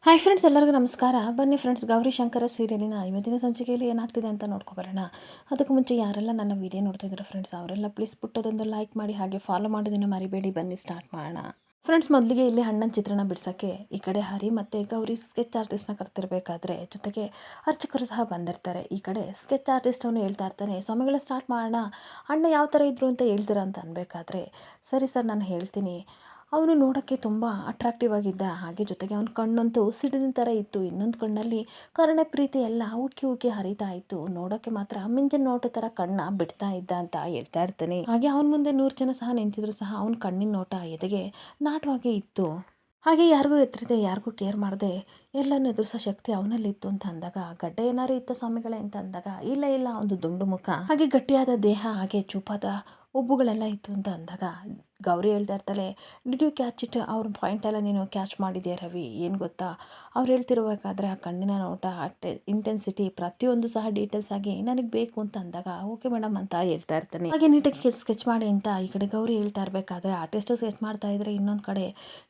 Hi friends, ಎಲ್ಲರಿಗೂ ನಮಸ್ಕಾರ. ಬನ್ನಿ ಫ್ರೆಂಡ್ಸ್, ಗೌರಿ ಶಂಕರ ಸೀರಿಯಲಿನ ಇವತ್ತಿನ ಸಂಚಿಕೆಯಲ್ಲಿ ಏನಾಗ್ತಿದೆ ಅಂತ ನೋಡ್ಕೊಬರೋಣ. ಅದಕ್ಕೂ ಮುಂಚೆ ಯಾರೆಲ್ಲ ನನ್ನ ವೀಡಿಯೋ ನೋಡ್ತಾ ಇದ್ದಾರೆ ಫ್ರೆಂಡ್ಸ್, ಅವರೆಲ್ಲ ಪ್ಲೀಸ್ ಪುಟ್ಟದೊಂದು ಲೈಕ್ ಮಾಡಿ, ಹಾಗೆ ಫಾಲೋ ಮಾಡೋದನ್ನು ಮರಿಬೇಡಿ. ಬನ್ನಿ ಸ್ಟಾರ್ಟ್ ಮಾಡೋಣ. ಫ್ರೆಂಡ್ಸ್, ಮೊದಲಿಗೆ ಇಲ್ಲಿ ಅಣ್ಣನ ಚಿತ್ರಣ ಬಿಡ್ಸೋಕ್ಕೆ ಈ ಕಡೆ ಹರಿ ಮತ್ತು ಗೌರಿ ಸ್ಕೆಚ್ ಆರ್ಟಿಸ್ಟ್ನ ಕರ್ತಿರ್ಬೇಕಾದ್ರೆ ಜೊತೆಗೆ ಅರ್ಚಕರು ಸಹ ಬಂದಿರ್ತಾರೆ. ಈ ಕಡೆ ಸ್ಕೆಚ್ ಆರ್ಟಿಸ್ಟ್ ಅವನು ಹೇಳ್ತಾ ಇರ್ತಾನೆ, ಸ್ವಾಮಿಗಳ ಸ್ಟಾರ್ಟ್ ಮಾಡೋಣ, ಅಣ್ಣ ಯಾವ ಥರ ಇದ್ರು ಅಂತ ಹೇಳ್ತೀರಾ ಅಂತ ಅನ್ಬೇಕಾದ್ರೆ, ಸರಿ ಸರ್ ನಾನು ಹೇಳ್ತೀನಿ. ಅವನು ನೋಡೋಕ್ಕೆ ತುಂಬ ಅಟ್ರಾಕ್ಟಿವ್ ಆಗಿದ್ದ, ಹಾಗೆ ಜೊತೆಗೆ ಅವನ ಕಣ್ಣಂತೂ ಸಿಡಿದ ಥರ ಇತ್ತು. ಇನ್ನೊಂದು ಕಣ್ಣಲ್ಲಿ ಕರುಣೆ ಪ್ರೀತಿ ಎಲ್ಲ ಉಕ್ಕಿ ಉಕ್ಕಿ ಹರಿತಾ ಇತ್ತು. ನೋಡೋಕ್ಕೆ ಮಾತ್ರ ಮಿಂಚಿನ ನೋಟ ಥರ ಕಣ್ಣ ಬಿಡ್ತಾ ಇದ್ದ ಅಂತ ಹೇಳ್ತಾ ಇರ್ತಾನೆ. ಹಾಗೆ ಅವನ ಮುಂದೆ 100 ಜನ ಸಹ ನಿಂತಿದ್ರು ಸಹ ಅವನ ಕಣ್ಣಿನ ನೋಟ ಎದೆಗೆ ನಾಟವಾಗೇ ಇತ್ತು. ಹಾಗೆ ಯಾರಿಗೂ ಎತ್ತರದೆ, ಯಾರಿಗೂ ಕೇರ್ ಮಾಡದೆ ಎಲ್ಲನೂ ಎದುರಿಸೋ ಶಕ್ತಿ ಅವನಲ್ಲಿತ್ತು ಅಂತ ಅಂದಾಗ, ಗಡ್ಡ ಏನಾರು ಇತ್ತು ಸ್ವಾಮಿಗಳೇ ಅಂತ ಅಂದಾಗ, ಇಲ್ಲ ಇಲ್ಲ ಒಂದು ದುಂಡು ಮುಖ, ಹಾಗೆ ಗಟ್ಟಿಯಾದ ದೇಹ, ಹಾಗೆ ಚೂಪಾದ ಉಬ್ಬುಗಳೆಲ್ಲ ಇತ್ತು ಅಂತ ಅಂದಾಗ ಗೌರಿ ಹೇಳ್ತಾ ಇರ್ತಾಳೆ, ಡಿಡ್ ಯು ಕ್ಯಾಚ್ ಇಟ್? ಅವ್ರ ಪಾಯಿಂಟ್ ಎಲ್ಲ ನೀನು ಕ್ಯಾಚ್ ಮಾಡಿದ್ಯಾ ರವಿ? ಏನು ಗೊತ್ತಾ, ಅವ್ರು ಹೇಳ್ತಿರ್ಬೇಕಾದ್ರೆ ಆ ಕಣ್ಣಿನ ನೋಟ, ಇಂಟೆನ್ಸಿಟಿ ಪ್ರತಿಯೊಂದು ಸಹ ಡೀಟೇಲ್ಸ್ ಆಗಿ ನನಗೆ ಬೇಕು ಅಂತ ಅಂದಾಗ, ಓಕೆ ಮೇಡಮ್ ಅಂತ ಹೇಳ್ತಾ ಇರ್ತಾನೆ. ಹಾಗೆ ನೀಟಾಗಿ ಸ್ಕೆಚ್ ಮಾಡಿ ಅಂತ ಈ ಕಡೆ ಗೌರಿ ಹೇಳ್ತಾ ಇರಬೇಕಾದ್ರೆ ಆರ್ಟಿಸ್ಟು ಸ್ಕೆಚ್ ಮಾಡ್ತಾ ಇದ್ರೆ, ಇನ್ನೊಂದು ಕಡೆ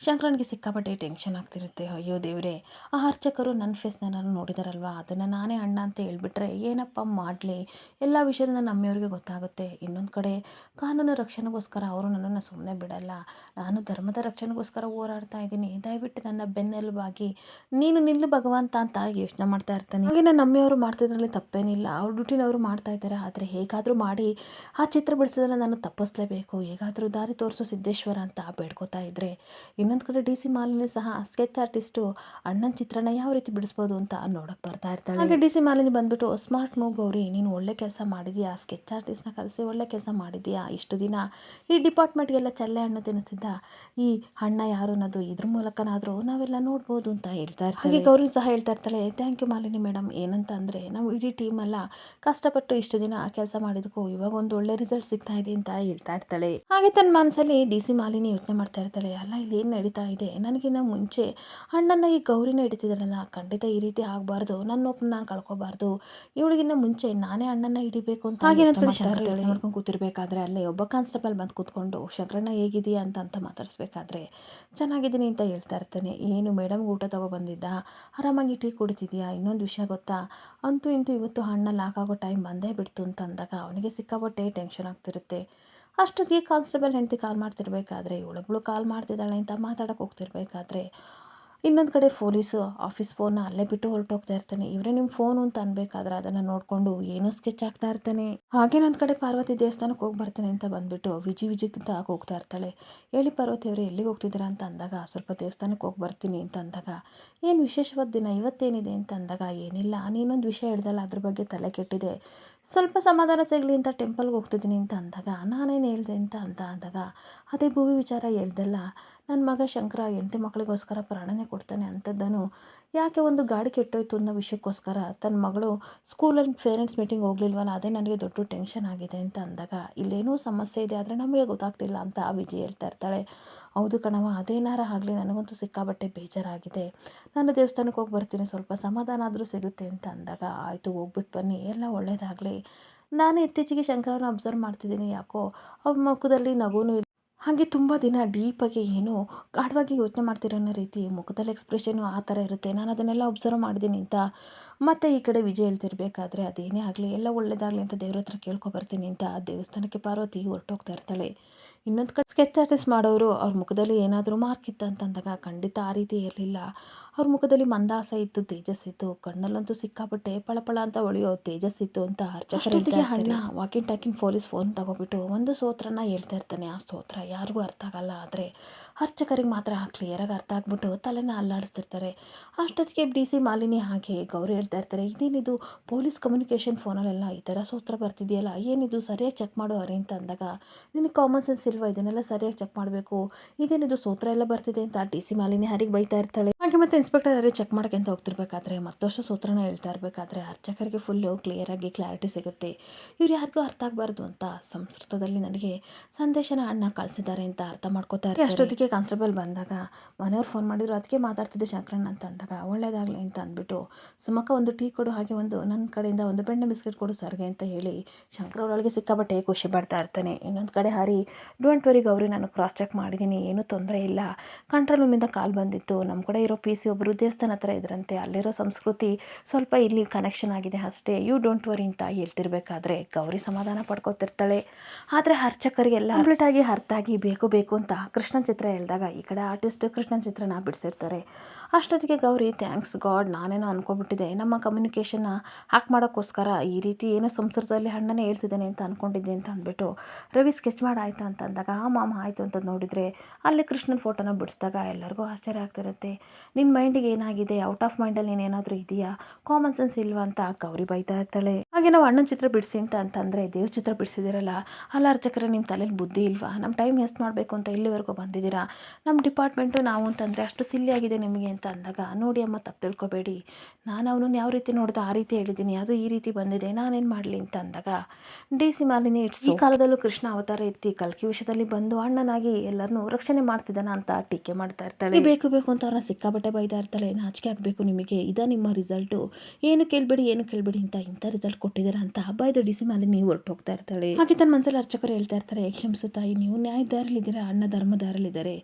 ಶಂಕರನಿಗೆ ಸಿಕ್ಕಾಪಟ್ಟೆ ಟೆನ್ಷನ್ ಆಗ್ತಿರುತ್ತೆ. ಅಯ್ಯೋ ದೇವರೇ, ಆ ಅರ್ಚಕರು ನನ್ನ ಫೇಸ್ನ ನಾನು ನೋಡಿದಾರಲ್ವಾ, ಅದನ್ನು ನಾನೇ ಅಣ್ಣ ಅಂತ ಹೇಳ್ಬಿಟ್ರೆ ಏನಪ್ಪ ಮಾಡಲಿ, ಎಲ್ಲ ವಿಷಯದಿಂದ ನಮ್ಮೆಯವ್ರಿಗೆ ಗೊತ್ತಾಗುತ್ತೆ. ಇನ್ನೊಂದು ಕಡೆ ಕಾನೂನು ರಕ್ಷಣೆಗೋಸ್ಕರ ಅವರು ನನ್ನನ್ನು ಸುಮ್ಮನೆ ಬಿಡಲ್ಲ, ನಾನು ಧರ್ಮದ ರಕ್ಷಣೆಗೋಸ್ಕರ ಹೋರಾಡ್ತಾ ಇದ್ದೀನಿ, ದಯವಿಟ್ಟು ನನ್ನ ಬೆನ್ನೆಲುಬಾಗಿ ನೀನು ನಿಲ್ಲು ಭಗವಂತ ಅಂತ ಯೋಚನೆ ಮಾಡ್ತಾ ಇರ್ತಾನೆ. ಹಾಗೆ ನನ್ನ ನಮ್ಮಿಯವರು ಮಾಡ್ತಿದ್ರಲ್ಲಿ ತಪ್ಪೇನಿಲ್ಲ, ಅವ್ರ ಡ್ಯೂಟಿನ ಅವರು ಮಾಡ್ತಾ ಇದ್ದಾರೆ. ಆದರೆ ಹೇಗಾದರೂ ಮಾಡಿ ಆ ಚಿತ್ರ ಬಿಡಿಸೋದನ್ನು ನಾನು ತಪ್ಪಿಸ್ಲೇಬೇಕು, ಹೇಗಾದರೂ ದಾರಿ ತೋರಿಸೋ ಸಿದ್ದೇಶ್ವರ ಅಂತ ಬೇಡ್ಕೋತಾ ಇದ್ರೆ, ಇನ್ನೊಂದು ಕಡೆ ಡಿ ಸಿ ಮಾಲಿನಿ ಸಹ ಸ್ಕೆಚ್ ಆರ್ಟಿಸ್ಟು ಅಣ್ಣನ ಚಿತ್ರನ ಯಾವ ರೀತಿ ಬಿಡಿಸ್ಬೋದು ಅಂತ ನೋಡಕ್ಕೆ ಬರ್ತಾ ಇರ್ತಾಳೆ. ಹಾಗೆ ಡಿ ಸಿ ಮಾಲಿನಿ ಬಂದ್ಬಿಟ್ಟು, ಸ್ಮಾರ್ಟ್ ಮೂವ್ ಗೌರಿ, ನೀನು ಒಳ್ಳೆ ಕೆಲಸ ಮಾಡಿದ್ಯಾ, ಸ್ಕೆಚ್ ಆರ್ಟಿಸ್ಟ್ನ ಕಲಿಸಿ ಒಳ್ಳೆ ಕೆಲಸ ಮಾಡಿದ್ಯಾ. ಇಷ್ಟು ದಿನ ಈ ಡಿಪಾರ್ಟ್ಮೆಂಟ್ಗೆಲ್ಲ ಚಲ್ಲೆ ಹಣ್ಣು ತಿನ್ನಿಸಿದ್ದ ಈ ಅಣ್ಣ ಯಾರು ಅನ್ನೋದು ಇದ್ರ ಮೂಲಕನಾದರೂ ನಾವೆಲ್ಲ ನೋಡ್ಬೋದು ಅಂತ ಹೇಳ್ತಾ ಇರ್ತಾರೆ. ಹಾಗೆ ಗೌರಿ ಸಹ ಹೇಳ್ತಾ ಇರ್ತಾಳೆ, ಥ್ಯಾಂಕ್ ಯು ಮಾಲಿನಿ ಮೇಡಮ್. ಏನಂತ ಅಂದರೆ, ನಾವು ಇಡೀ ಟೀಮೆಲ್ಲ ಕಷ್ಟಪಟ್ಟು ಇಷ್ಟು ದಿನ ಕೆಲಸ ಮಾಡಿದಕ್ಕೂ ಇವಾಗ ಒಂದು ಒಳ್ಳೆ ರಿಸಲ್ಟ್ ಸಿಗ್ತಾ ಇದೆ ಅಂತ ಹೇಳ್ತಾ ಇರ್ತಾಳೆ. ಹಾಗೆ ತನ್ನ ಮನಸ್ಸಲ್ಲಿ ಡಿ ಸಿ ಮಾಲಿನಿ ಯೋಚನೆ ಮಾಡ್ತಾ ಇರ್ತಾಳೆ, ಅಲ್ಲ ಇಲ್ಲಿ ಏನು ನಡೀತಾ ಇದೆ, ನನಗಿನ್ನ ಮುಂಚೆ ಅಣ್ಣನ ಈ ಗೌರಿನ ಹಿಡಿತಿದ್ದಾರಲ್ಲ, ಖಂಡಿತ ಈ ರೀತಿ ಆಗಬಾರ್ದು, ನನ್ನೊಬ್ಬನ ನಾನು ಕಳ್ಕೊಬಾರ್ದು, ಇವಳಿಗಿನ್ನ ಮುಂಚೆ ನಾನೇ ಅಣ್ಣನ ಹಿಡಿಬೇಕು ಅಂತ. ಹಾಗೆ ನನ್ನ ಕಡೆ ಶಂಕರ ನೋಡ್ಕೊಂಡು ಕೂತಿರ್ಬೇಕಾದ್ರೆ ಅಲ್ಲೇ ಒಬ್ಬ ಕಾನ್ಸ್ಟೇಬಲ್ ಬಂದು ಕೂತ್ಕೊಂಡು, ಶಂಕರಣ್ಣ ಹೇಗಿದೆಯಾ ಅಂತ ಮಾತಾಡಿಸ್ಬೇಕಾದ್ರೆ, ಚೆನ್ನಾಗಿದ್ದೀನಿ ಅಂತ ಹೇಳ್ತಾ ಇರ್ತಾನೆ. ಏನು ಮೇಡಮ್ ಊಟ ತಗೊಬಂದಿದ್ದ, ಆರಾಮಾಗಿ ಟೀ ಕುಡಿತಿದ್ಯಾ? ಇನ್ನೊಂದು ವಿಷಯ ಗೊತ್ತಾ, ಅಂತೂ ಇಂತೂ ಇವತ್ತು ಹಣ್ಣ ಲಾಕ್ ಆಗೋ ಟೈಮ್ ಬಂದೇ ಬಿಡ್ತು ಅಂತ ಅಂದಾಗ ಅವನಿಗೆ ಸಿಕ್ಕಾಪಟ್ಟೆ ಟೆನ್ಷನ್ ಆಗ್ತಿರುತ್ತೆ. ಅಷ್ಟೊತ್ತಿಗೆ ಕಾನ್ಸ್ಟೇಬಲ್ ಹೆಂಡತಿ ಕಾಲ್ ಮಾಡ್ತಿರ್ಬೇಕಾದ್ರೆ, ಇವಳೊಬ್ಳು ಕಾಲ್ ಮಾಡ್ತಿದ್ದಾಳೆ ಅಂತ ಮಾತಾಡೋಕೆ ಹೋಗ್ತಿರ್ಬೇಕಾದ್ರೆ, ಇನ್ನೊಂದು ಕಡೆ ಪೊಲೀಸು ಆಫೀಸ್ ಫೋನ್ನ ಅಲ್ಲೇ ಬಿಟ್ಟು ಹೊರಟೋಗ್ತಾ ಇರ್ತಾನೆ. ಇವರೇ ನಿಮ್ಮ ಫೋನು ಅಂತ ಅನ್ಬೇಕಾದ್ರೆ ಅದನ್ನು ನೋಡಿಕೊಂಡು ಏನೋ ಸ್ಕೆಚ್ ಆಗ್ತಾ ಇರ್ತಾನೆ. ಹಾಗೆ ಒಂದು ಕಡೆ ಪಾರ್ವತಿ ದೇವಸ್ಥಾನಕ್ಕೆ ಹೋಗಿ ಬರ್ತಾನೆ ಅಂತ ಬಂದ್ಬಿಟ್ಟು ವಿಜಿಗಿಂತ ಹೋಗ್ತಾ ಇರ್ತಾಳೆ. ಹೇಳಿ ಪಾರ್ವತಿ ಅವರೇ, ಎಲ್ಲಿಗೆ ಹೋಗ್ತಿದ್ದೀರಾ ಅಂತ ಅಂದಾಗ, ಸ್ವಲ್ಪ ದೇವಸ್ಥಾನಕ್ಕೆ ಹೋಗಿ ಬರ್ತೀನಿ ಅಂತ ಅಂದಾಗ, ಏನು ವಿಶೇಷವಾದ ದಿನ ಇವತ್ತೇನಿದೆ ಅಂತ ಅಂದಾಗ, ಏನಿಲ್ಲ ನೀನೊಂದು ವಿಷಯ ಹೇಳ್ದಲ್ಲ ಅದ್ರ ಬಗ್ಗೆ ತಲೆ ಕೆಟ್ಟಿದೆ, ಸ್ವಲ್ಪ ಸಮಾಧಾನ ಸಿಗಲಿ ಅಂತ ಟೆಂಪಲ್ಗೆ ಹೋಗ್ತಿದ್ದೀನಿ ಅಂತ ಅಂದಾಗ, ನಾನೇನು ಹೇಳಿದೆ ಅಂತ ಅಂದಾಗ, ಅದೇ ಭೂವಿ ವಿಚಾರ ಹೇಳ್ದಲ್ಲ, ನನ್ನ ಮಗ ಶಂಕರ ಹೆಂಡತಿ ಮಕ್ಕಳಿಗೋಸ್ಕರ ಪ್ರಾಣನೇ ಕೊಡ್ತಾನೆ ಅಂಥದ್ದನು ಯಾಕೆ ಒಂದು ಗಾಡಿ ಕೆಟ್ಟೋಯ್ತು ಅನ್ನೋ ವಿಷಯಕ್ಕೋಸ್ಕರ ತನ್ನ ಮಗಳು ಸ್ಕೂಲಲ್ಲಿ ಪೇರೆಂಟ್ಸ್ ಮೀಟಿಂಗ್ ಹೋಗ್ಲಿಲ್ವಲ್ಲ, ಅದೇ ನನಗೆ ದೊಡ್ಡ ಟೆನ್ಷನ್ ಆಗಿದೆ ಅಂತ ಅಂದಾಗ, ಇಲ್ಲೇನೋ ಸಮಸ್ಯೆ ಇದೆ ಆದರೆ ನಮಗೆ ಗೊತ್ತಾಗ್ತಿಲ್ಲ ಅಂತ ವಿಜಯ್ ಹೇಳ್ತಾ ಇರ್ತಾಳೆ. ಹೌದು ಕಣವ, ಅದೇನಾರ ಆಗಲಿ, ನನಗಂತೂ ಸಿಕ್ಕಾಬಟ್ಟೆ ಬೇಜಾರಾಗಿದೆ, ನಾನು ದೇವಸ್ಥಾನಕ್ಕೆ ಹೋಗಿ ಬರ್ತೀನಿ, ಸ್ವಲ್ಪ ಸಮಾಧಾನ ಆದರೂ ಸಿಗುತ್ತೆ ಅಂತ ಅಂದಾಗ, ಆಯಿತು ಹೋಗ್ಬಿಟ್ಟು ಬನ್ನಿ, ಎಲ್ಲ ಒಳ್ಳೆಯದಾಗಲಿ. ನಾನು ಇತ್ತೀಚೆಗೆ ಶಂಕರನ ಅಬ್ಸರ್ವ್ ಮಾಡ್ತಿದ್ದೀನಿ, ಯಾಕೋ ಅವ್ರ ಮುಖದಲ್ಲಿ ನಗುನೂ ಇಲ್ಲ, ಹಾಗೆ ತುಂಬ ದಿನ ಡೀಪಾಗಿ ಏನೋ ಗಾಢವಾಗಿ ಯೋಚನೆ ಮಾಡ್ತಿರೋ ಅನ್ನೋ ರೀತಿ ಮುಖದಲ್ಲಿ ಎಕ್ಸ್ಪ್ರೆಷನು ಆ ಥರ ಇರುತ್ತೆ, ನಾನು ಅದನ್ನೆಲ್ಲ ಒಬ್ಸರ್ವ್ ಮಾಡಿದ್ದೀನಿ ಅಂತ. ಮತ್ತು ಈ ಕಡೆ ವಿಜಯ್ ಹೇಳ್ತಿರ್ಬೇಕಾದ್ರೆ, ಅದೇನೇ ಆಗಲಿ ಎಲ್ಲ ಒಳ್ಳೇದಾಗಲಿ ಅಂತ ದೇವ್ರ ಹತ್ರ ಕೇಳ್ಕೊಬರ್ತೀನಿ ಅಂತ ದೇವಸ್ಥಾನಕ್ಕೆ ಪಾರ್ವತಿ ಹೊರಟೋಗ್ತಾ ಇರ್ತಾಳೆ. ಇನ್ನೊಂದು ಕಡೆ ಸ್ಕೆಚ್ ಆರ್ಟಿಸ್ಟ್ ಮಾಡೋರು ಅವ್ರ ಮುಖದಲ್ಲಿ ಏನಾದರೂ ಮಾರ್ಕ್ ಇತ್ತು ಅಂತಂದಾಗ, ಖಂಡಿತ ಆ ರೀತಿ ಇರಲಿಲ್ಲ. ಅವ್ರ ಮುಖದಲ್ಲಿ ಮಂದಹಾಸ ಇತ್ತು, ತೇಜಸ್ಸಿತ್ತು, ಕಣ್ಣಲ್ಲಂತೂ ಸಿಕ್ಕಾಪಟ್ಟೆ ಪಳಪಳ ಅಂತ ಹೊಳೆಯೋ ತೇಜಸ್ಸಿತ್ತು ಅಂತ ಅರ್ಚಕರಿಗೆ ಅಣ್ಣ ವಾಕಿಂಗ್ ಟಾಕಿಂಗ್ ಪೊಲೀಸ್ ಫೋನ್ ತಗೊಬಿಟ್ಟು ಒಂದು ಸ್ತೋತ್ರನ ಹೇಳ್ತಾ ಇರ್ತಾನೆ. ಆ ಸ್ತೋತ್ರ ಯಾರಿಗೂ ಅರ್ಥ ಆಗಲ್ಲ, ಆದರೆ ಅರ್ಚಕರಿಗೆ ಮಾತ್ರ ಕ್ಲಿಯರಾಗಿ ಅರ್ಥ ಆಗ್ಬಿಟ್ಟು ತಲೆನ ಅಲ್ಲಾಡಿಸ್ತಿರ್ತಾರೆ. ಅಷ್ಟೊತ್ತಿಗೆ ಡಿ ಸಿ ಮಾಲಿನಿ ಹಾಗೆ ಗೌರಿ ಹೇಳ್ತಾ ಇರ್ತಾರೆ, ಇದೇನಿದು ಪೊಲೀಸ್ ಕಮ್ಯುನಿಕೇಷನ್ ಫೋನಲ್ಲೆಲ್ಲ ಈ ಥರ ಸ್ತೋತ್ರ ಬರ್ತಿದೆಯಲ್ಲ, ಏನಿದು ಸರಿಯಾಗಿ ಚೆಕ್ ಮಾಡು ಅರೆ ಅಂತ ಅಂದಾಗ, ನಿನಗೆ ಕಾಮನ್ ಸೆನ್ಸ್ ಇಲ್ವಾ, ಇದನ್ನೆಲ್ಲ ಸರಿಯಾಗಿ ಚೆಕ್ ಮಾಡಬೇಕು, ಇದೇನಿದು ಸ್ತೋತ್ರ ಎಲ್ಲ ಬರ್ತಿದೆ ಅಂತ ಡಿ ಸಿ ಮಾಲಿನಿ ಹರಿಗೆ ಬೈತಾ ಇರ್ತಾಳೆ. ಹಾಗೆ ಮತ್ತೆ ಇನ್ಸ್ಪೆಕ್ಟರ್ ಯಾರೇ ಚೆಕ್ ಮಾಡೋಕ್ಕೆ ಅಂತ ಹೋಗ್ತಿರ್ಬೇಕಾದ್ರೆ ಮತ್ತಷ್ಟು ಸೂತ್ರನ ಹೇಳ್ತಾ ಇರಬೇಕಾದ್ರೆ ಅರ್ಚಕರಿಗೆ ಫುಲ್ಲು ಕ್ಲಿಯರಾಗಿ ಕ್ಲಾರಿಟಿ ಸಿಗುತ್ತೆ, ಇವ್ರು ಯಾರಿಗೂ ಅರ್ಥ ಆಗಬಾರ್ದು ಅಂತ ಸಂಸ್ಕೃತದಲ್ಲಿ ನನಗೆ ಸಂದೇಶನ ಅಣ್ಣ ಕಳಿಸಿದ್ದಾರೆ ಅಂತ ಅರ್ಥ ಮಾಡ್ಕೋತಾ ಇರ್ತಾರೆ. ಅಷ್ಟೊತ್ತಿಗೆ ಕಾನ್ಸ್ಟೇಬಲ್ ಬಂದಾಗ, ಮನೆಯವ್ರು ಫೋನ್ ಮಾಡಿದ್ರು ಅದಕ್ಕೆ ಮಾತಾಡ್ತಿದ್ದೆ ಶಂಕರಣ್ಣ ಅಂತ ಅಂದಾಗ, ಒಳ್ಳೇದಾಗಲಿ ಅಂತ ಅಂದ್ಬಿಟ್ಟು, ಸುಮಕ್ಕ ಒಂದು ಟೀ ಕೊಡು, ಹಾಗೆ ಒಂದು ನನ್ನ ಕಡೆಯಿಂದ ಒಂದು ಬೆಣ್ಣೆ ಬಿಸ್ಕೆಟ್ ಕೊಡು ಸರ್ಗೆ ಅಂತ ಹೇಳಿ ಶಂಕರ ಅವರೊಳಗೆ ಸಿಕ್ಕಾಪಟ್ಟೆ ಖುಷಿ ಪಡ್ತಾ ಇರ್ತಾನೆ. ಇನ್ನೊಂದು ಕಡೆ ಹರಿ, ಡೋಂಟ್ ವರಿ ಗೌರಿ, ನಾನು ಕ್ರಾಸ್ ಚೆಕ್ ಮಾಡಿದ್ದೀನಿ, ಏನೂ ತೊಂದರೆ ಇಲ್ಲ, ಕಂಟ್ರೋಲ್ ರೂಮಿಂದ ಕಾಲ್ ಬಂದಿತ್ತು, ನಮ್ಮ ಕಡೆ ಇರೋ ಪಿ ಸಿ ಒಬ್ಬರು ದೇವಸ್ಥಾನ ಹತ್ರ ಇದ್ರಂತೆ. ಅಲ್ಲಿರೋ ಸಂಸ್ಕೃತಿ ಸ್ವಲ್ಪ ಇಲ್ಲಿ ಕನೆಕ್ಷನ್ ಆಗಿದೆ ಅಷ್ಟೇ, ಯು ಡೋಂಟ್ ವರಿ ಅಂತ ಹೇಳ್ತಿರ್ಬೇಕಾದ್ರೆ ಗೌರಿ ಸಮಾಧಾನ ಪಡ್ಕೊತಿರ್ತಾಳೆ. ಆದರೆ ಅರ್ಚಕರಿಗೆಲ್ಲ ಕಂಪ್ಲೀಟಾಗಿ ಅರ್ಥ ಆಗಿ ಬೇಕು ಬೇಕು ಅಂತ ಕೃಷ್ಣನ ಚಿತ್ರ ಹೇಳಿದಾಗ ಈ ಕಡೆ ಆರ್ಟಿಸ್ಟ್ ಕೃಷ್ಣನ ಚಿತ್ರನ ಬಿಡಿಸಿರ್ತಾರೆ. ಅಷ್ಟೊತ್ತಿಗೆ ಗೌರಿ ಥ್ಯಾಂಕ್ಸ್ ಗಾಡ್, ನಾನೇನೋ ಅನ್ಕೊಬಿಟ್ಟಿದ್ದೆ, ನಮ್ಮ ಕಮ್ಯುನಿಕೇಷನ್ನ ಹ್ಯಾಕ್ ಮಾಡೋಕ್ಕೋಸ್ಕರ ಈ ರೀತಿ ಏನೋ ಸಂಸ್ಕೃತದಲ್ಲಿ ಅಣ್ಣನೇ ಹೇಳ್ತಿದ್ದಾನೆ ಅಂತ ಅಂದ್ಕೊಂಡಿದ್ದೆ ಅಂತ ಅಂದ್ಬಿಟ್ಟು ರವಿ ಸ್ಕೆಚ್ ಮಾಡಾಯ್ತಾ ಅಂತ ಅಂದಾಗ ಆ ಮಾಮ ಆಯಿತು ಅಂತ ನೋಡಿದರೆ ಅಲ್ಲಿ ಕೃಷ್ಣನ ಫೋಟೋನ ಬಿಡಿಸಿದಾಗ ಎಲ್ಲರಿಗೂ ಆಶ್ಚರ್ಯ ಆಗ್ತಿರುತ್ತೆ. ನಿನ್ನ ಮೈಂಡಿಗೆ ಏನಾಗಿದೆ, ಔಟ್ ಆಫ್ ಮೈಂಡಲ್ಲಿ ನೀನೇನಾದರೂ ಇದೆಯಾ, ಕಾಮನ್ ಸೆನ್ಸ್ ಇಲ್ವಾ ಅಂತ ಗೌರಿ ಬೈತಾ ಇರ್ತಾಳೆ. ಹಾಗೆ ನಾವು ಅಣ್ಣನ ಚಿತ್ರ ಬಿಡಿಸಿ ಅಂತಂದರೆ ದೇವ್ರ ಚಿತ್ರ ಬಿಡಿಸಿದಿರಲ್ಲ, ಅಲ್ಲ ಅರ್ಚಕರೇ ನಿಮ್ಮ ತಲೆಯಲ್ಲಿ ಬುದ್ಧಿ ಇಲ್ವಾ, ನಮ್ಮ ಟೈಮ್ ವೇಸ್ಟ್ ಮಾಡಬೇಕು ಅಂತ ಇಲ್ಲಿವರೆಗೂ ಬಂದಿದ್ದೀರಾ, ನಮ್ಮ ಡಿಪಾರ್ಟ್ಮೆಂಟು ನಾವು ಅಂತಂದರೆ ಅಷ್ಟು ಸಿಲ್ಲಿ ಆಗಿದೆ ನಿಮಗೆ ಅಂತ ಅಂದಾಗ ನೋಡಿ ಅಮ್ಮ ತಪ್ಪು ತಿಳ್ಕೊಬೇಡಿ, ನಾನು ಅವನನ್ನು ಯಾವ ರೀತಿ ನೋಡ್ದೋ ಆ ರೀತಿ ಹೇಳಿದ್ದೀನಿ, ಅದು ಈ ರೀತಿ ಬಂದಿದೆ, ನಾನೇನು ಮಾಡಲಿ ಅಂತ ಅಂದಾಗ ಡಿ ಸಿ ಮಾಲಿನಿ ಇಟ್ಸ್ ಈ ಕಾಲದಲ್ಲೂ ಕೃಷ್ಣ ಅವತಾರ ಎತ್ತಿ ಕಲ್ಕಿ ವಿಷಯದಲ್ಲಿ ಬಂದು ಅಣ್ಣನಾಗಿ ಎಲ್ಲರನ್ನೂ ರಕ್ಷಣೆ ಮಾಡ್ತಿದ್ದಾನ ಅಂತ ಟೀಕೆ ಮಾಡ್ತಾ ಇರ್ತಾಳೆ. ಬೇಕು ಬೇಕು ಅಂತ ಅವ್ರನ್ನ ಸಿಕ್ಕಾಬಟ್ಟೆ ಬೈತಾ ಇರ್ತಾಳೆ. ನಾಚಿಕೆ ಆಗಬೇಕು ನಿಮಗೆ, ಇದ ನಿಮ್ಮ ರಿಸಲ್ಟು, ಏನು ಕೇಳಬೇಡಿ ಅಂತ ಇಂಥ ರಿಸಲ್ಟ್ ಕೊಟ್ಟಿದ್ದೀರಾ ಅಂತ ಬೈದು ಡಿ ಸಿ ಮಾಲಿನಿ ಹೊರಟು ಹೋಗ್ತಾ ಇರ್ತಾಳೆ. ಹಾಗೆ ತನ್ನ ಮನಸ್ಸಲ್ಲಿ ಅರ್ಚಕರು ಹೇಳ್ತಾ ಇರ್ತಾರೆ, ಕ್ಷಮಿಸು ತಾಯಿ, ನೀವು ನ್ಯಾಯ ದಾರಲ್ಲಿದ್ದೀರಾ, ಅಣ್ಣ ಧರ್ಮ ದಾರಲ್ಲಿದ್ದಾರೆ,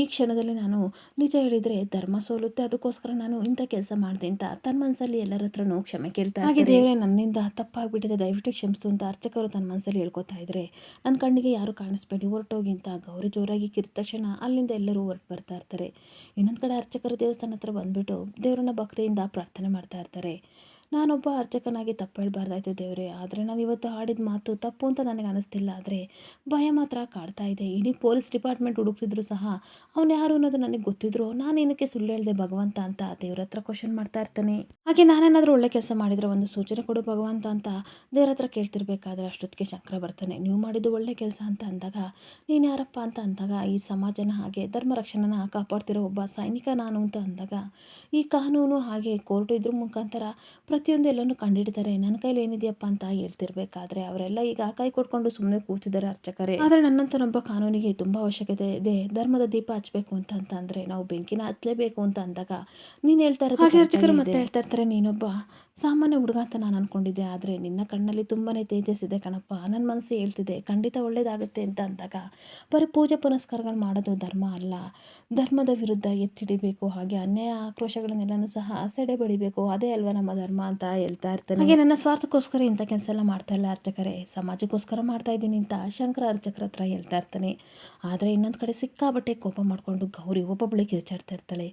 ಈ ಕ್ಷಣದಲ್ಲಿ ನಾನು ನಿಜ ಹೇಳಿದರೆ ಧರ್ಮ ಸೋಲುತ್ತೆ, ಅದಕ್ಕೋಸ್ಕರ ನಾನು ಇಂಥ ಕೆಲಸ ಮಾಡಿದೆ ಅಂತ ತನ್ನ ಮನಸ್ಸಲ್ಲಿ ಎಲ್ಲರ ಹತ್ರನೂ ಕ್ಷಮೆ ಕೇಳ್ತಾ ಹಾಗೆ ದೇವರೇ ನನ್ನಿಂದ ತಪ್ಪಾಗ್ಬಿಟ್ಟಿದೆ ದಯವಿಟ್ಟು ಕ್ಷಮಿಸು ಅಂತ ಅರ್ಚಕರು ತನ್ನ ಮನಸ್ಸಲ್ಲಿ ಹೇಳ್ಕೊತಾ ಇದ್ರೆ ನನ್ನ ಕಣ್ಣಿಗೆ ಯಾರು ಕಾಣಿಸ್ಬೇಡಿ ಹೊರಟೋಗಿ ಅಂತ ಗೌರಿ ಜೋರಾಗಿ ಕಿರಿದ ತಕ್ಷಣ ಅಲ್ಲಿಂದ ಎಲ್ಲರೂ ಹೊರಟು ಬರ್ತಾ ಇರ್ತಾರೆ. ಇನ್ನೊಂದು ಕಡೆ ಅರ್ಚಕರು ದೇವಸ್ಥಾನ ಹತ್ರ ಬಂದ್ಬಿಟ್ಟು ದೇವರನ್ನ ಭಕ್ತಿಯಿಂದ ಪ್ರಾರ್ಥನೆ ಮಾಡ್ತಾ ಇರ್ತಾರೆ. ನಾನೊಬ್ಬ ಅರ್ಚಕನಾಗಿ ತಪ್ಪು ಹೇಳ್ಬಾರ್ದಾಯ್ತು ದೇವರೇ, ಆದರೆ ನಾನು ಇವತ್ತು ಆಡಿದ ಮಾತು ತಪ್ಪು ಅಂತ ನನಗೆ ಅನಿಸ್ತಿಲ್ಲ, ಆದರೆ ಭಯ ಮಾತ್ರ ಕಾಡ್ತಾ ಇದೆ. ಇಡೀ ಪೊಲೀಸ್ ಡಿಪಾರ್ಟ್ಮೆಂಟ್ ಹುಡುಕ್ತಿದ್ರು ಸಹ ಅವನು ಯಾರು ಅನ್ನೋದು ನನಗೆ ಗೊತ್ತಿದ್ರು ನಾನೇನಕ್ಕೆ ಸುಳ್ಳು ಹೇಳಿದೆ ಭಗವಂತ ಅಂತ ದೇವ್ರ ಹತ್ರ ಕ್ವಶನ್ ಮಾಡ್ತಾ ಇರ್ತಾನೆ. ಹಾಗೆ ನಾನೇನಾದರೂ ಒಳ್ಳೆ ಕೆಲಸ ಮಾಡಿದರೆ ಒಂದು ಸೂಚನೆ ಕೊಡು ಭಗವಂತ ಅಂತ ದೇವ್ರ ಹತ್ರ ಕೇಳ್ತಿರ್ಬೇಕಾದ್ರೆ ಅಷ್ಟೊತ್ತಿಗೆ ಶಂಕರ ಬರ್ತಾನೆ. ನೀವು ಮಾಡಿದ್ದು ಒಳ್ಳೆ ಕೆಲಸ ಅಂತ ಅಂದಾಗ ನೀನು ಯಾರಪ್ಪ ಅಂತ ಅಂದಾಗ ಈ ಸಮಾಜನ ಹಾಗೆ ಧರ್ಮ ರಕ್ಷಣೆನ ಕಾಪಾಡ್ತಿರೋ ಒಬ್ಬ ಸೈನಿಕ ನಾನು ಅಂತ ಅಂದಾಗ ಈ ಕಾನೂನು ಹಾಗೆ ಕೋರ್ಟು ಇದ್ರ ಮುಖಾಂತರ ಪ್ರತಿಯೊಂದು ಎಲ್ಲನೂ ಕಂಡುಹಿಡಿತಾರೆ, ನನ್ನ ಕೈಲಿ ಏನಿದೆಯಪ್ಪ ಅಂತ ಹೇಳ್ತಿರ್ಬೇಕಾದ್ರೆ ಅವರೆಲ್ಲ ಈಗ ಕೈ ಕೊಟ್ಕೊಂಡು ಸುಮ್ಮನೆ ಕೂತಿದ್ದಾರೆ ಅರ್ಚಕರೇ. ಆದರೆ ನನ್ನಂತನೊಬ್ಬ ಕಾನೂನಿಗೆ ತುಂಬ ಅವಶ್ಯಕತೆ ಇದೆ, ಧರ್ಮದ ದೀಪ ಹಚ್ಚಬೇಕು ಅಂತ ಅಂದರೆ ನಾವು ಬೆಂಕಿನ ಹಚ್ಚಲೇಬೇಕು ಅಂತ ಅಂದಾಗ ನೀನು ಹೇಳ್ತಾ ಇರೋದು ಹಾಗೆ ಅರ್ಚಕರು ಮತ್ತೆ ಹೇಳ್ತಾ ಇರ್ತಾರೆ, ನೀನೊಬ್ಬ ಸಾಮಾನ್ಯ ಹುಡುಗ ಅಂತ ನಾನು ಅಂದ್ಕೊಂಡಿದ್ದೆ, ಆದರೆ ನಿನ್ನ ಕಣ್ಣಲ್ಲಿ ತುಂಬಾ ತೇಜಸ್ಸಿದೆ ಕಣಪ್ಪ, ನನ್ನ ಮನಸ್ಸು ಹೇಳ್ತಿದೆ ಖಂಡಿತ ಒಳ್ಳೇದಾಗುತ್ತೆ ಅಂತ ಅಂದಾಗ ಬರೀ ಪೂಜೆ ಪುನಸ್ಕಾರಗಳು ಮಾಡೋದು ಧರ್ಮ ಅಲ್ಲ, ಧರ್ಮದ ವಿರುದ್ಧ ಎತ್ತಿಡಿಬೇಕು, ಹಾಗೆ ಅನ್ಯಾಯ ಆಕ್ರೋಶಗಳನ್ನೆಲ್ಲನೂ ಸಹ ಸೆಡೆ ಬಡಿಬೇಕು, ಅದೇ ಅಲ್ವಾ ನಮ್ಮ ಧರ್ಮ ಅಂತ ಹೇಳ್ತಾ ಇರ್ತಾನೆ. ಹಾಗೆ ನನ್ನ ಸ್ವಾರ್ಥಕ್ಕೋಸ್ಕರ ಇಂಥ ಕೆಲಸ ಎಲ್ಲ ಮಾಡ್ತಾ ಇಲ್ಲ ಅರ್ಚಕರೇ, ಸಮಾಜಕ್ಕೋಸ್ಕರ ಮಾಡ್ತಾ ಇದ್ದೀನಿ ಅಂತ ಶಂಕರ ಅರ್ಚಕರ ಹತ್ರ ಹೇಳ್ತಾ ಇರ್ತಾನೆ. ಆದರೆ ಇನ್ನೊಂದು ಕಡೆ ಸಿಕ್ಕಾಬಟ್ಟೆ ಕೋಪ ಮಾಡಿಕೊಂಡು ಗೌರಿ ಒಬ್ಬೊಬ್ಬಳೆ ಕಿರ್ಚಾಡ್ತಾ ಇರ್ತಾಳೆ.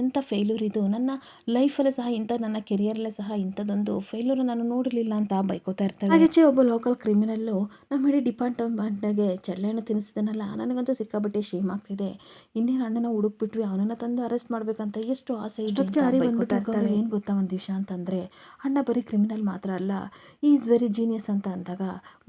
ಎಂಥ ಫೇಲ್ಯೂರ್ ಇದು, ನನ್ನ ಲೈಫಲ್ಲೇ ಸಹ ಇಂಥ ನನ್ನ ಕೆರಿಯರಲ್ಲೇ ಸಹ ಇಂಥದ್ದೊಂದು ಫೇಲ್ಯೂರ್ ನಾನು ನೋಡಿರಲಿಲ್ಲ ಅಂತ ಬೈಕೋತಾ ಇರ್ತಾಳೆ. ಹಾಗೆ ಒಬ್ಬ ಲೋಕಲ್ ಕ್ರಿಮಿನಲ್ಲು ನಮ್ಮ ಇಡೀ ಡಿಪಾರ್ಟ್ಮೆಂಟ್ಗೆ ಚೆಳ್ಳೆಯನ್ನು ತಿನ್ನಿಸಿದನಲ್ಲ, ನನಗಂತೂ ಸಿಕ್ಕಾಬಟ್ಟೆ ಶೇಮ್ ಆಗ್ತಿದೆ, ಇನ್ನೇನು ಅಣ್ಣನ ಹುಡುಕ್ಬಿಟ್ವಿ, ಅವನನ್ನು ತಂದು ಅರೆಸ್ಟ್ ಮಾಡಬೇಕಂತ ಎಷ್ಟು ಆಸೆ ಇದೆ. ಏನು ಗೊತ್ತಾ ಒಂದು ವಿಷಯ ಅಂತಂದರೆ ಅಣ್ಣ ಬರೀ ಕ್ರಿಮಿನಲ್ ಮಾತ್ರ ಅಲ್ಲ, ಈಸ್ ವೆರಿ ಜೀನಿಯಸ್ ಅಂತ ಅಂದಾಗ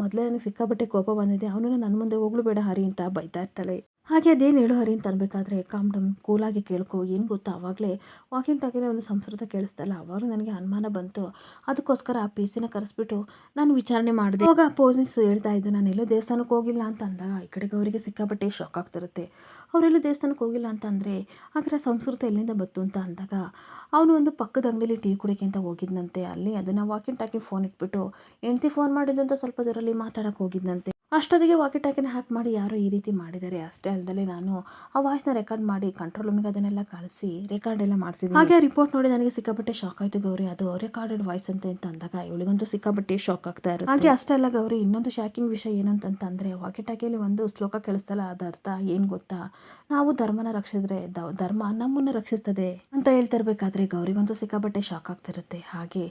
ಮೊದಲೇ ನನಗೆ ಸಿಕ್ಕಾಬಟ್ಟೆ ಕೋಪ ಬಂದಿದೆ, ಅವನನ್ನು ನನ್ನ ಮುಂದೆ ಹೋಗ್ಲು ಬೇಡ ಹರಿ ಅಂತ ಬೈತಾ ಇರ್ತಾಳೆ. ಹಾಗೆ ಅದೇನು ಹೇಳು ಹರಿ ಅಂತ ಅನ್ಬೇಕಾದ್ರೆ ಕಾಮ್ ಡೌನ್, ಕೂಲಾಗಿ ಕೇಳ್ಕೊ, ಏನು ಗೊತ್ತಾ ಆವಾಗಲೇ ವಾಕಿಂಗ್ ಟಾಕಿನ ಒಂದು ಸಂಸ್ಕೃತ ಕೇಳಿಸ್ತಲ್ಲ, ಆವಾಗಲೂ ನನಗೆ ಅನುಮಾನ ಬಂತು, ಅದಕ್ಕೋಸ್ಕರ ಆ ಪಿ.ಸಿನ ಕರೆಸ್ಬಿಟ್ಟು ನಾನು ವಿಚಾರಣೆ ಮಾಡಿದೆ. ಅವಾಗ ಪೊಲೀಸ್ ಹೇಳ್ತಾ ಇದ್ದೆ ನಾನು ಎಲ್ಲೋ ದೇವಸ್ಥಾನಕ್ಕೆ ಹೋಗಿಲ್ಲ ಅಂತ ಅಂದಾಗ ಈ ಕಡೆಗೆ ಅವರಿಗೆ ಸಿಕ್ಕಾಪಟ್ಟೆ ಶಾಕ್ ಆಗ್ತಿರುತ್ತೆ. ಅವರೆಲ್ಲೂ ದೇವಸ್ಥಾನಕ್ಕೆ ಹೋಗಿಲ್ಲ ಅಂತಂದರೆ ಹಾಗಾದ್ರೆ ಸಂಸ್ಕೃತ ಎಲ್ಲಿಂದ ಬಂತು ಅಂತ ಅಂದಾಗ ಅವನು ಒಂದು ಪಕ್ಕದ ಅಂಗಡಿಲಿ ಟೀ ಕುಡಿಯೋಕ್ಕೆ ಅಂತ ಹೋಗಿದ್ದಂತೆ, ಅಲ್ಲಿ ಅದನ್ನು ವಾಕಿಂಗ್ ಟಾಕಿ ಫೋನ್ ಇಟ್ಬಿಟ್ಟು ಹೆಂಡ್ತಿ ಫೋನ್ ಮಾಡಿದ್ದು ಅಂತ ಸ್ವಲ್ಪ ದೂರಲ್ಲಿ ಮಾತಾಡೋಕ್ಕೆ ಹೋಗಿದ್ದಂತೆ. ಅಷ್ಟೊತ್ತಿಗೆ ವಾಕಿ ಟಾಕಿನ ಹ್ಯಾಕ್ ಮಾಡಿ ಯಾರೋ ಈ ರೀತಿ ಮಾಡಿದ್ದಾರೆ. ಅಷ್ಟೇ ಅಲ್ಲದೆ ನಾನು ಆ ವಾಯ್ಸ್ನ ರೆಕಾರ್ಡ್ ಮಾಡಿ ಕಂಟ್ರೋಲ್ ರೂಮಿಗೆ ಅದನ್ನೆಲ್ಲ ಕಳಿಸಿ ರೆಕಾರ್ಡ್ ಎಲ್ಲ ಮಾಡಿಸಿದ್ದೀನಿ. ಹಾಗೆ ರಿಪೋರ್ಟ್ ನೋಡಿ ನನಗೆ ಸಿಕ್ಕಾಪಟ್ಟೆ ಶಾಕ್ ಆಯಿತು ಗೌರಿ, ಅದು ರೆಕಾರ್ಡೆಡ್ ವಾಯ್ಸ್ ಅಂತ ಅಂದಾಗ ಇವಳಿಗಂತೂ ಸಿಕ್ಕಾಪಟ್ಟೆ ಶಾಕ್ ಆಗ್ತಾ ಇರುತ್ತೆ. ಹಾಗೆ ಅಷ್ಟೇ ಅಲ್ಲ ಗೌರಿ, ಇನ್ನೊಂದು ಶಾಕಿಂಗ್ ವಿಷಯ ಏನಂತಂದರೆ ವಾಕಿ ಟಾಕಿಯಲ್ಲಿ ಒಂದು ಶ್ಲೋಕ ಕೇಳಿಸ್ತಲ್ಲ, ಅದು ಅರ್ಥ ಏನು ಗೊತ್ತಾ, ನಾವು ಧರ್ಮನ ರಕ್ಷಿಸಿದ್ರೆ ಧರ್ಮ ನಮ್ಮನ್ನು ರಕ್ಷಿಸ್ತದೆ ಅಂತ ಹೇಳ್ತಿರ್ಬೇಕಾದ್ರೆ ಗೌರಿಗಂತೂ ಸಿಕ್ಕಾಪಟ್ಟೆ ಶಾಕ್ ಆಗ್ತಿರುತ್ತೆ. ಹಾಗೆ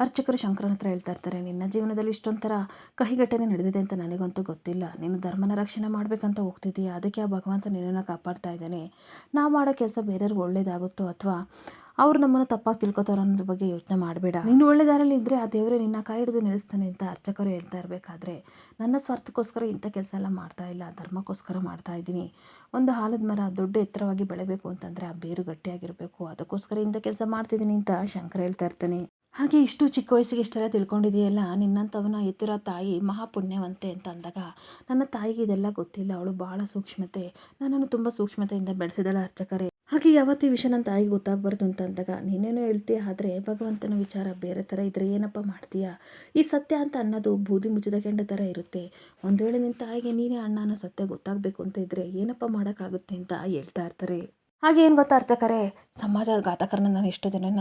ಅರ್ಚಕರು ಶಂಕರನ ಹತ್ರ ಹೇಳ್ತಾ ಇರ್ತಾರೆ, ನಿನ್ನ ಜೀವನದಲ್ಲಿ ಇಷ್ಟೊಂಥರ ಕಹಿ ಘಟನೆ ನಡೆದಿದೆ ಅಂತ ನನಗಂತೂ ಗೊತ್ತಿಲ್ಲ, ನೀನು ಧರ್ಮನ ರಕ್ಷಣೆ ಮಾಡಬೇಕಂತ ಹೋಗ್ತಿದ್ದೀಯಾ, ಅದಕ್ಕೆ ಆ ಭಗವಂತ ನಿನ್ನನ್ನು ಕಾಪಾಡ್ತಾ ಇದ್ದಾನೆ, ನಾವು ಮಾಡೋ ಕೆಲಸ ಬೇರೆಯವ್ರಿಗೆ ಒಳ್ಳೇದಾಗುತ್ತೋ ಅಥವಾ ಅವ್ರು ನಮ್ಮನ್ನು ತಪ್ಪಾಗಿ ತಿಳ್ಕೊತಾರೋ ಅನ್ನೋದ್ರ ಬಗ್ಗೆ ಯೋಚನೆ ಮಾಡಬೇಡ, ನೀನು ಒಳ್ಳೆ ದಾರಲ್ಲಿ ಇದ್ದರೆ ಆ ದೇವರೇ ನಿನ್ನ ಕೈ ಹಿಡಿದು ನಿಲ್ಲಿಸ್ತಾನೆ ಅಂತ ಅರ್ಚಕರು ಹೇಳ್ತಾ ಇರಬೇಕಾದ್ರೆ ನನ್ನ ಸ್ವಾರ್ಥಕ್ಕೋಸ್ಕರ ಇಂಥ ಕೆಲಸ ಎಲ್ಲ ಮಾಡ್ತಾ ಇಲ್ಲ, ಧರ್ಮಕ್ಕೋಸ್ಕರ ಮಾಡ್ತಾ ಇದ್ದೀನಿ. ಒಂದು ಆಲದ ಮರ ದೊಡ್ಡ ಎತ್ತರವಾಗಿ ಬೆಳೆಬೇಕು ಅಂತಂದರೆ ಆ ಬೇರು ಗಟ್ಟಿಯಾಗಿರಬೇಕು, ಅದಕ್ಕೋಸ್ಕರ ಇಂಥ ಕೆಲಸ ಮಾಡ್ತಿದ್ದೀನಿ ಅಂತ ಶಂಕರ ಹೇಳ್ತಾ ಇರ್ತಾನೆ. ಹಾಗೆ ಇಷ್ಟು ಚಿಕ್ಕ ವಯಸ್ಸಿಗೆ ಇಷ್ಟೆಲ್ಲ ತಿಳ್ಕೊಂಡಿದೆಯಲ್ಲ, ನಿನ್ನಂಥವನ್ನ ಎತ್ತಿರೋ ತಾಯಿ ಮಹಾಪುಣ್ಯವಂತೆ ಅಂತ ಅಂದಾಗ ನನ್ನ ತಾಯಿಗೆ ಇದೆಲ್ಲ ಗೊತ್ತಿಲ್ಲ, ಅವಳು ಭಾಳ ಸೂಕ್ಷ್ಮತೆ, ನನ್ನನ್ನು ತುಂಬ ಸೂಕ್ಷ್ಮತೆಯಿಂದ ಬೆಳೆಸಿದಳು ಅರ್ಚಕರೇ. ಹಾಗೆ ಯಾವತ್ತು ಈ ವಿಷಯ ನನ್ನ ತಾಯಿಗೆ ಗೊತ್ತಾಗಬಾರ್ದು ಅಂತ ಅಂದಾಗ ನೀನೇನೋ ಹೇಳ್ತೀಯ, ಆದರೆ ಭಗವಂತನ ವಿಚಾರ ಬೇರೆ ಥರ ಇದ್ದರೆ ಏನಪ್ಪ ಮಾಡ್ತೀಯಾ, ಈ ಸತ್ಯ ಅಂತ ಅನ್ನೋದು ಬೂದಿ ಮುಚ್ಚಿದ ಕೆಂಡ ಥರ ಇರುತ್ತೆ, ಒಂದು ವೇಳೆ ನಿನ್ನ ತಾಯಿಗೆ ನೀನೇ ಅಣ್ಣ ಅನ್ನೋ ಸತ್ಯ ಗೊತ್ತಾಗಬೇಕು ಅಂತ ಇದ್ದರೆ ಏನಪ್ಪ ಮಾಡೋಕ್ಕಾಗುತ್ತೆ ಅಂತ ಹೇಳ್ತಾ ಇರ್ತಾರೆ. ಹಾಗೆ ಏನು ಗೊತ್ತಾ ಅರ್ಥಕರೇ, ಸಮಾಜದ ಘಾತಕರನ್ನ ನಾನು ಎಷ್ಟು ದಿನನ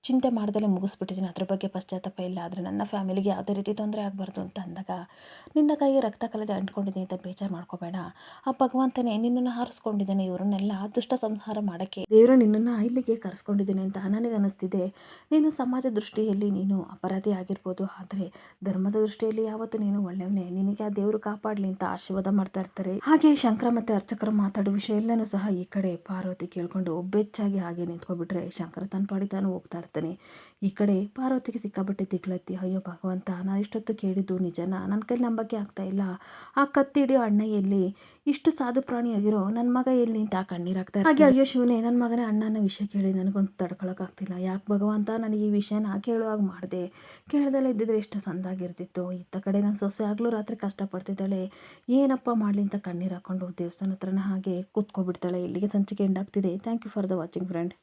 ಚಿಂತೆ ಮಾಡ್ದಲೇ ಮುಗಿಸ್ಬಿಟ್ಟಿದ್ದೀನಿ. ಅದ್ರ ಬಗ್ಗೆ ಪಶ್ಚಾತ್ತಾಪ ಇಲ್ಲ. ಆದರೆ ನನ್ನ ಫ್ಯಾಮಿಲಿಗೆ ಯಾವುದೇ ರೀತಿ ತೊಂದರೆ ಆಗಬಾರ್ದು ಅಂತ ಅಂದಾಗ, ನಿನ್ನ ಕೈಗೆ ರಕ್ತ ಕಲೆದೆ ಅಂಟ್ಕೊಂಡಿದ್ದೀನಿ ಅಂತ ಬೇಜಾರು ಮಾಡ್ಕೋಬೇಡ. ಆ ಭಗವಂತನೇ ನಿನ್ನನ್ನು ಹಾರಿಸ್ಕೊಂಡಿದ್ದಾನೆ ಇವರನ್ನೆಲ್ಲ ದುಷ್ಟ ಸಂಹಾರ ಮಾಡೋಕ್ಕೆ. ದೇವರು ನಿನ್ನನ್ನು ಇಲ್ಲಿಗೆ ಕರೆಸ್ಕೊಂಡಿದ್ದೀನಿ ಅಂತ ನನಗೆ ಅನ್ನಿಸ್ತಿದೆ. ನೀನು ಸಮಾಜ ದೃಷ್ಟಿಯಲ್ಲಿ ನೀನು ಅಪರಾಧಿ ಆಗಿರ್ಬೋದು, ಆದರೆ ಧರ್ಮದ ದೃಷ್ಟಿಯಲ್ಲಿ ಯಾವತ್ತೂ ನೀನು ಒಳ್ಳೆಯವನೇ. ನಿನಗೆ ಆ ದೇವರು ಕಾಪಾಡಲಿ ಅಂತ ಆಶೀರ್ವಾದ ಮಾಡ್ತಾ ಇರ್ತಾರೆ. ಹಾಗೆ ಶಂಕರ ಮತ್ತು ಅರ್ಚಕರು ಮಾತಾಡೋ ವಿಷಯ ಎಲ್ಲನೂ ಸಹ ಈ ಕಡೆ ಪಾರ್ವತಿ ಕೇಳ್ಕೊಂಡು ಬೆಚ್ಚಾಗಿ ಹಾಗೆ ನಿಂತ್ಕೊಬಿಟ್ರೆ, ಶಂಕರ ತನ್ನ ಪಾಡಿ ತಾನು ಹೋಗ್ತಾ ಇರ್ತಾನೆ. ಈ ಕಡೆ ಪಾರ್ವತಿಗೆ ಸಿಕ್ಕಾಪಟ್ಟೆ ದಿಗ್ಲತ್ತಿ, ಅಯ್ಯೋ ಭಗವಂತ, ನಾನು ಇಷ್ಟೊತ್ತು ಕೇಳಿದ್ದು ನಿಜನ, ನನ್ನ ಕೈಲಿ ನಂಬಕ್ಕೆ ಆಗ್ತಾ ಇಲ್ಲ. ಆ ಕತ್ತಿ ಹಿಡಿಯೋ ಅಣ್ಣ ಎಲ್ಲಿ, ಇಷ್ಟು ಸಾಧು ಪ್ರಾಣಿಯಾಗಿರೋ ನನ್ನ ಮಗ ಎಲ್ಲಿ ಅಂತ ಕಣ್ಣೀರಾಗ್ತಾ ಇರ್ತಾನೆ. ಹಾಗೆ ಅಯ್ಯೋ ಶಿವನೇ, ನನ್ನ ಮಗನೇ ಅಣ್ಣನ ವಿಷಯ ಕೇಳಿ ನನಗಂತೂ ತಡ್ಕೊಳಕ್ಕಾಗ್ತಿಲ್ಲ. ಯಾಕೆ ಭಗವಂತ ನನಗೆ ಈ ವಿಷಯನ ಕೇಳುವಾಗ ಮಾಡಿದೆ, ಕೇಳ್ದಲ್ಲೇ ಇದ್ದಿದ್ರೆ ಎಷ್ಟು ಸಂದಾಗಿರ್ತಿತ್ತು. ಇತ್ತ ಕಡೆ ನನ್ನ ಸೊಸೆ ಆಗಲೂ ರಾತ್ರಿ ಕಷ್ಟಪಡ್ತಿದ್ದಾಳೆ, ಏನಪ್ಪ ಮಾಡಲಿ ಅಂತ ಕಣ್ಣೀರು ಹಾಕ್ಕೊಂಡು ದೇವಸ್ಥಾನ ಹತ್ರನ ಹಾಗೆ ಕೂತ್ಕೊಬಿಡ್ತಾಳೆ. ಇಲ್ಲಿಗೆ ಸಂಚಿಕೆ ಎಂಡ್ ಆಗ್ತಿದೆ. Thank you for the watching friend.